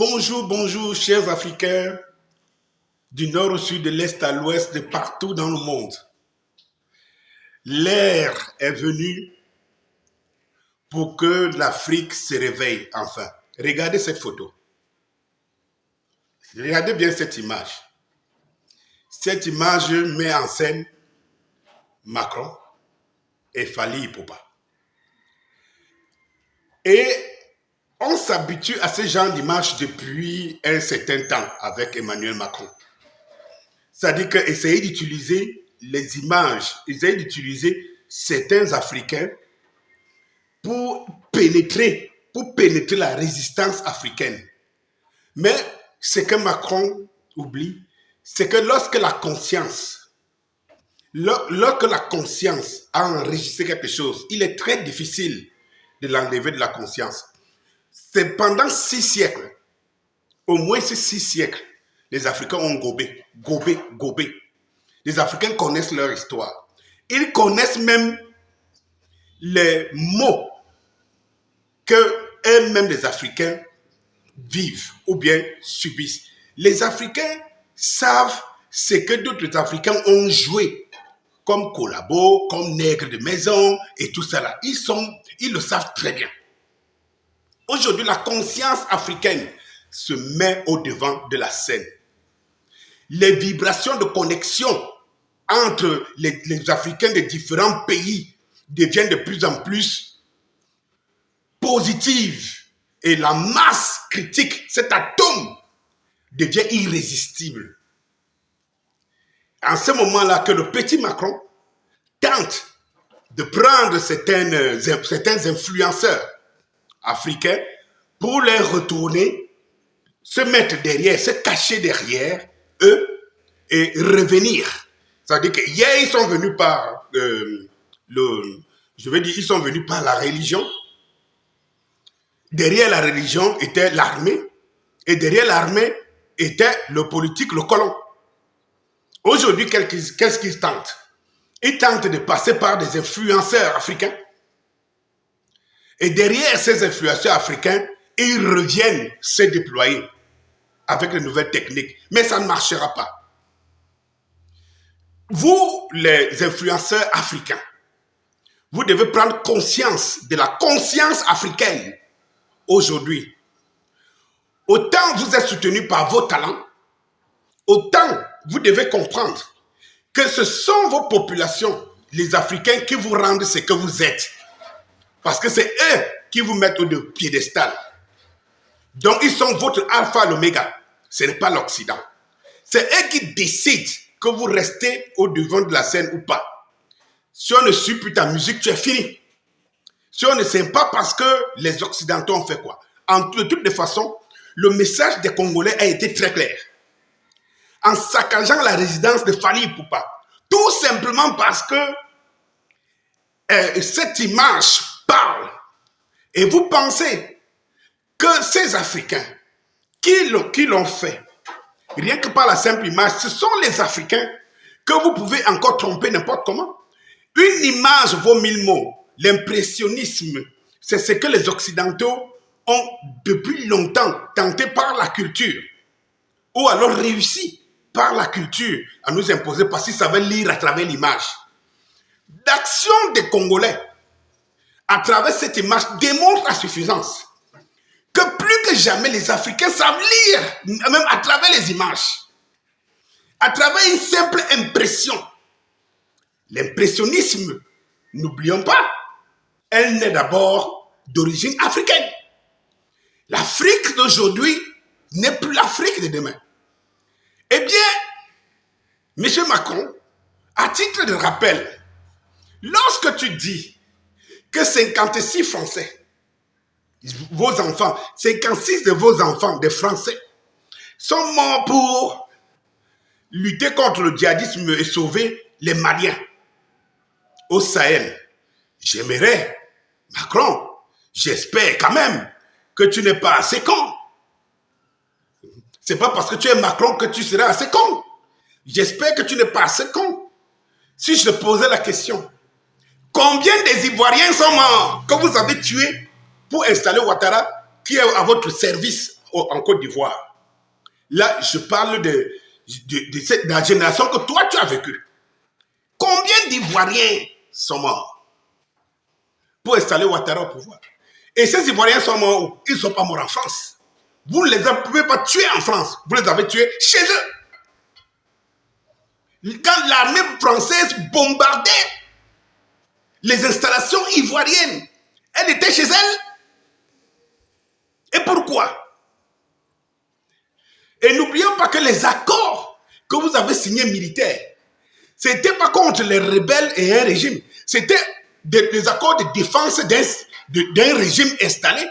Bonjour, bonjour, chers Africains, du nord au sud, de l'est à l'ouest, de partout dans le monde. L'heure est venue pour que l'Afrique se réveille enfin. Regardez cette photo. Regardez bien cette image. Cette image met en scène Macron et Fally Ipupa. Et on s'habitue à ce genre d'image depuis un certain temps avec Emmanuel Macron. C'est-à-dire qu'essayer d'utiliser les images, essayer d'utiliser certains Africains pour pénétrer la résistance africaine. Mais ce que Macron oublie, c'est que lorsque la conscience a enregistré quelque chose, il est très difficile de l'enlever de la conscience. C'est pendant 6 siècles, au moins ces 6 siècles, les Africains ont gobé. Les Africains connaissent leur histoire. Ils connaissent même les mots que eux-mêmes les Africains vivent ou bien subissent. Les Africains savent ce que d'autres Africains ont joué comme collabo, comme nègres de maison et tout ça. Ils le savent très bien. Aujourd'hui, la conscience africaine se met au devant de la scène. Les vibrations de connexion entre les Africains de différents pays deviennent de plus en plus positives. Et la masse critique, cet atome, devient irrésistible. En ce moment-là que le petit Macron tente de prendre certains influenceurs africains pour les retourner, se mettre derrière, se cacher derrière eux et revenir. C'est-à-dire qu'hier, ils sont venus par ils sont venus par la religion. Derrière la religion était l'armée. Et derrière l'armée était le politique, le colon. Aujourd'hui, qu'est-ce qu'ils tentent? Ils tentent de passer par des influenceurs africains. Et derrière ces influenceurs africains, ils reviennent se déployer avec les nouvelles techniques. Mais ça ne marchera pas. Vous, les influenceurs africains, vous devez prendre conscience de la conscience africaine aujourd'hui. Autant vous êtes soutenu par vos talents, autant vous devez comprendre que ce sont vos populations, les Africains, qui vous rendent ce que vous êtes. Parce que c'est eux qui vous mettent au piédestal. Donc ils sont votre alpha et l'oméga. Ce n'est pas l'Occident. C'est eux qui décident que vous restez au devant de la scène ou pas. Si on ne suit plus ta musique, tu es fini. Si on ne sait pas parce que les Occidentaux ont fait quoi. De toutes les façons, le message des Congolais a été très clair. En saccageant la résidence de Fally Ipupa, tout simplement parce que cette image parle. Et vous pensez que ces Africains qui l'ont fait, rien que par la simple image, ce sont les Africains que vous pouvez encore tromper n'importe comment. Une image vaut 1000 mots. L'impressionnisme, c'est ce que les Occidentaux ont depuis longtemps tenté par la culture, ou alors réussi par la culture à nous imposer parce qu'ils savaient lire à travers l'image. L'action des Congolais à travers cette image démontre à suffisance que plus que jamais les Africains savent lire, même à travers les images, à travers une simple impression. L'impressionnisme, n'oublions pas, elle naît d'abord d'origine africaine. L'Afrique d'aujourd'hui n'est plus l'Afrique de demain. Eh bien, M. Macron, à titre de rappel, lorsque tu dis que 56 Français, vos enfants, 56 de vos enfants, des Français, sont morts pour lutter contre le djihadisme et sauver les Maliens au Sahel, j'aimerais, Macron, j'espère quand même que tu n'es pas assez con. C'est pas parce que tu es Macron que tu seras assez con. J'espère que tu n'es pas assez con. Si je te posais la question, combien des Ivoiriens sont morts que vous avez tués pour installer Ouattara qui est à votre service en Côte d'Ivoire. Là, je parle de la génération que toi, tu as vécue. Combien d'Ivoiriens sont morts pour installer Ouattara au pouvoir? Et ces Ivoiriens sont morts où? Ils ne sont pas morts en France. Vous ne les pouvez pas tuer en France. Vous les avez tués chez eux. Quand l'armée française bombardait les installations ivoiriennes, elle était chez elle. Et pourquoi? Et n'oublions pas que les accords que vous avez signés militaires, ce n'était pas contre les rebelles et un régime. C'était des accords de défense d'un régime installé.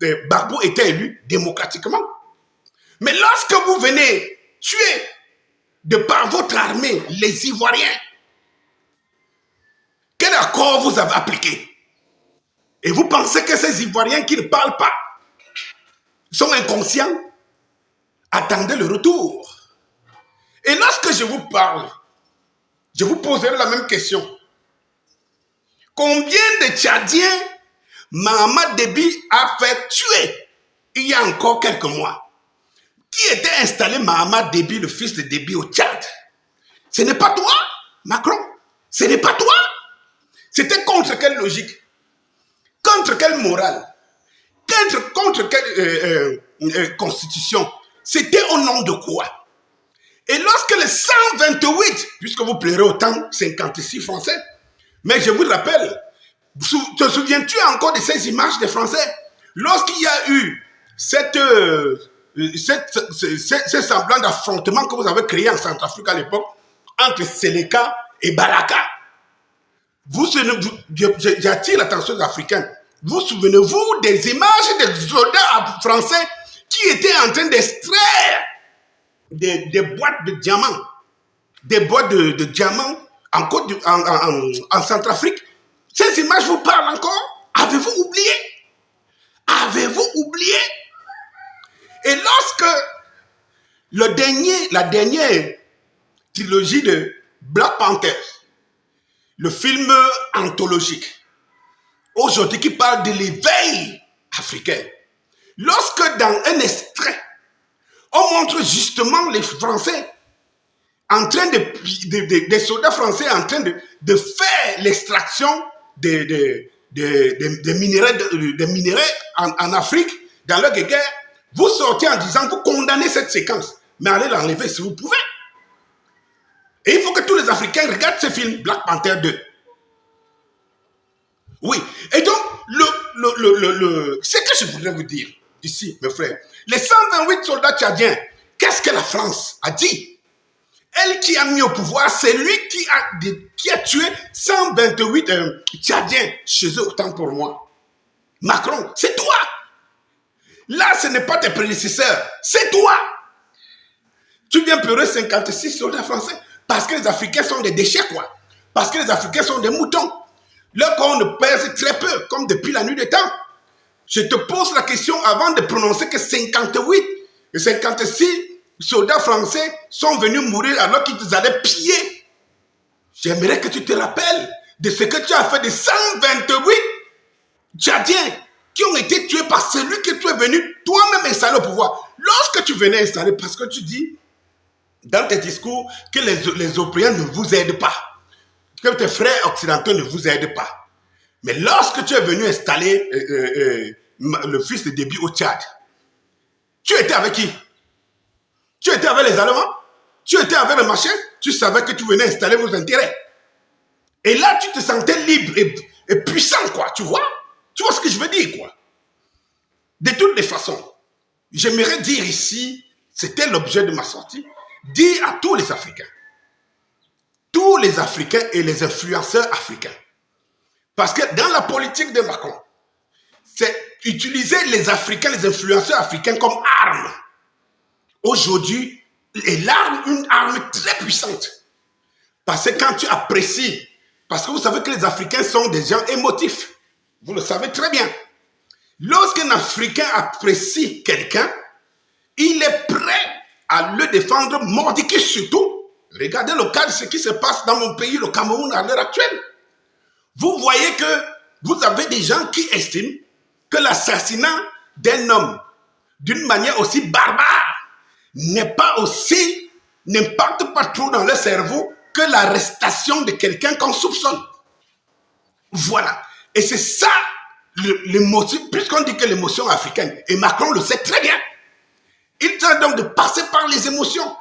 Gbagbo était élu démocratiquement. Mais lorsque vous venez tuer de par votre armée les Ivoiriens, quel accord vous avez appliqué? Et vous pensez que ces Ivoiriens qui ne parlent pas sont inconscients? Attendez le retour. Et lorsque je vous parle, je vous poserai la même question. Combien de Tchadiens Mahamat Déby a fait tuer il y a encore quelques mois? Qui était installé Mahamat Déby, le fils de Déby, au Tchad? Ce n'est pas toi, Macron. Ce n'est pas toi. C'était contre quelle logique? Contre quelle morale? Contre quelle constitution? C'était au nom de quoi? Et lorsque les 128, puisque vous plairez autant 56 Français, mais je vous rappelle, te souviens-tu encore de ces images des Français? Lorsqu'il y a eu ce semblant d'affrontement que vous avez créé en Centrafrique à l'époque, entre Séléka et Balaka, j'attire l'attention des Africains. Vous souvenez-vous des images des soldats français qui étaient en train d'extraire des boîtes de diamants, des boîtes de diamants en Centrafrique? Ces images vous parlent encore? Avez-vous oublié? Avez-vous oublié? Et lorsque la dernière trilogie de Black Panther, le film anthologique, aujourd'hui qui parle de l'éveil africain, lorsque dans un extrait, on montre justement les Français en train des soldats français en train de faire l'extraction des minéraux en Afrique, dans leur guerre, vous sortez en disant que vous condamnez cette séquence, mais allez l'enlever si vous pouvez. Et il faut que tous les Africains regardent ce film, Black Panther 2. Oui, et donc, ce que je voudrais vous dire ici, mes frères, les 128 soldats tchadiens, qu'est-ce que la France a dit? Elle qui a mis au pouvoir, c'est lui qui a tué 128 tchadiens chez eux, autant pour moi. Macron, c'est toi. Là, ce n'est pas tes prédécesseurs, c'est toi. Tu viens pleurer 56 soldats français parce que les Africains sont des déchets, quoi. Parce que les Africains sont des moutons. Leur corps ne pèse très peu, comme depuis la nuit des temps. Je te pose la question avant de prononcer que 58 et 56 soldats français sont venus mourir alors qu'ils allaient piller. J'aimerais que tu te rappelles de ce que tu as fait de 128 Tchadiens qui ont été tués par celui que tu es venu toi-même installer au pouvoir. Lorsque tu venais installer, parce que tu dis dans tes discours que les Européens ne vous aident pas, que tes frères occidentaux ne vous aident pas. Mais lorsque tu es venu installer le fils de Déby au Tchad, tu étais avec qui? Tu étais avec les Allemands? Tu étais avec le machin? Tu savais que tu venais installer vos intérêts. Et là, tu te sentais libre et puissant, quoi, tu vois? Tu vois ce que je veux dire, quoi? De toutes les façons, j'aimerais dire ici, c'était l'objet de ma sortie, dire à tous les Africains et les influenceurs africains, parce que dans la politique de Macron, c'est utiliser les Africains, les influenceurs africains comme armes. Aujourd'hui, une arme très puissante. Parce que quand tu apprécies, parce que vous savez que les Africains sont des gens émotifs, vous le savez très bien. Lorsqu'un Africain apprécie quelqu'un, il est prêt à le défendre, mordicus surtout. Regardez le cas de ce qui se passe dans mon pays, le Cameroun, à l'heure actuelle. Vous voyez que vous avez des gens qui estiment que l'assassinat d'un homme d'une manière aussi barbare, n'impacte pas trop dans le cerveau que l'arrestation de quelqu'un qu'on soupçonne. Voilà. Et c'est ça l'émotion, puisqu'on dit que l'émotion africaine, et Macron le sait très bien, il tente donc de passer par les émotions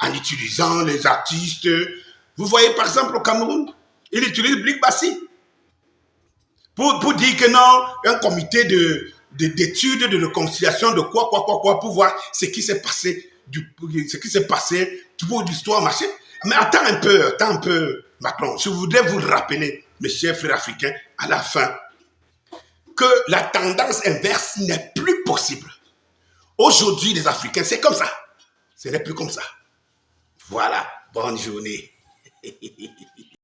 en utilisant les artistes. Vous voyez par exemple au Cameroun, il utilise Blik Bassi pour dire que non, un comité d'études, de réconciliation, de quoi, pour voir ce qui s'est passé, pour l'histoire, machin. Mais attends un peu, Macron. Je voudrais vous rappeler, mes chers frères africains, à la fin, que la tendance inverse n'est plus possible. Aujourd'hui, les Africains, c'est comme ça. Ce n'est plus comme ça. Voilà. Bonne journée.